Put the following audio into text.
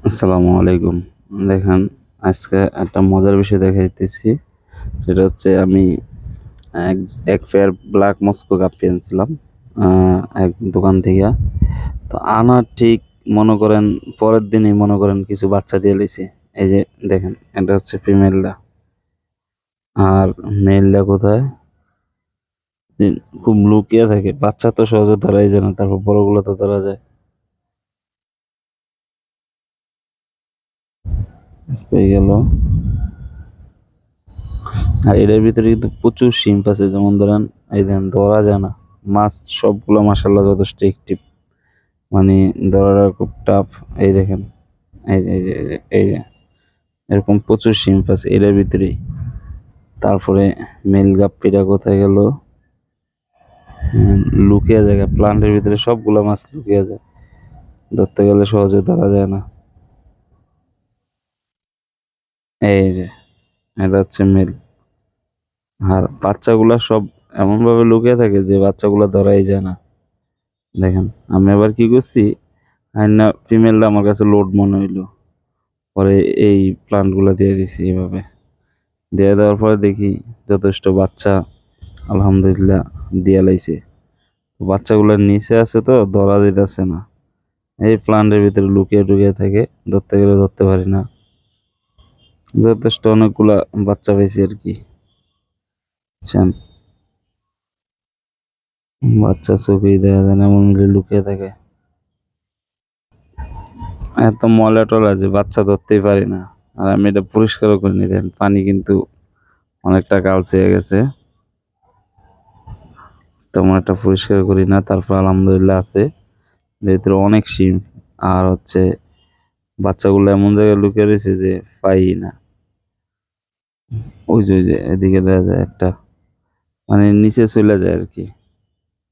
আসসালামু আলাইকুম। দেখেন, আজকে একটা মজার বিষয় দেখাইতেছি। সেটা হচ্ছে আমি এক এক পেয়ার ব্ল্যাক মস্কো গাপ্পি আনছিলাম এক দোকান থেকে। তো আনার ঠিক মনে করেন পরের দিনই মনে করেন কিছু বাচ্চা দিয়ে লইছে। এই যে দেখেন, এটা হচ্ছে ফিমেলটা। আর মেলটা কোথায়? খুব লুকিয়ে থাকে। বাচ্চা তো সহজে ধরাই যায় না, তারপর বড়গুলো তো ধরা যায়। পেয়ে গেল। আর এটার ভিতরে কিন্তু প্রচুর শিম্প আছে, যেমন ধরেন এই দেন ধরা যায় না। মাছ সবগুলো মাশাআল্লাহ যথেষ্ট অ্যাক্টিভ, মানে ধরাটা খুব টাফ। এই দেখেন, এই যে এরকম প্রচুর শিম্প আছে এটার ভিতরেই। তারপরে মেল গাপ্পিটা কোথায় গেল? লুকিয়ে যায় প্লান্টের ভিতরে, সবগুলো মাছ লুকিয়ে যায়, ধরতে গেলে সহজে ধরা যায় না। এই যে এটা হচ্ছে মেল। আর বাচ্চাগুলা সব এমন ভাবে লুকিয়ে থাকে যে বাচ্চাগুলা ধরাই যায় না। দেখেন, আমি আবার কি করছি, না ফিমেলটা আমার কাছে লোড মনে হইলো, পরে এই প্লান্ট গুলা দিয়ে দিছি। এভাবে দিয়ে দেওয়ার পরে দেখি যথেষ্ট বাচ্চা আলহামদুলিল্লাহ দিয়ে লাইছে। বাচ্চাগুলোর নিচে আছে তো ধরা দিতেছে না, এই প্লান্টের ভিতরে লুকিয়ে টুকিয়ে থাকে, ধরতে গেলে ধরতে পারি না। যথেষ্ট অনেকগুলা বাচ্চা পাইছি আর কি, বুঝছেন? বাচ্চা ছবি দেখা যায় না, এমন মিলে লুকিয়ে থাকে। এত ময়লা টলা যে বাচ্চা ধরতেই পারি না। আর আমি এটা পরিষ্কারও করে নি, দেখেন পানি কিন্তু অনেকটা কালচে হয়ে গেছে, তেমন একটা পরিষ্কার করি না। তারপর আলহামদুলিল্লাহ আছে ভিতরে অনেক শিম। আর হচ্ছে বাচ্চাগুলো এমন জায়গায় লুকিয়ে রয়েছে যে পাই না। ওই যে এদিকে দেখা যায় একটা, মানে নিচে চলে যায় আর কি।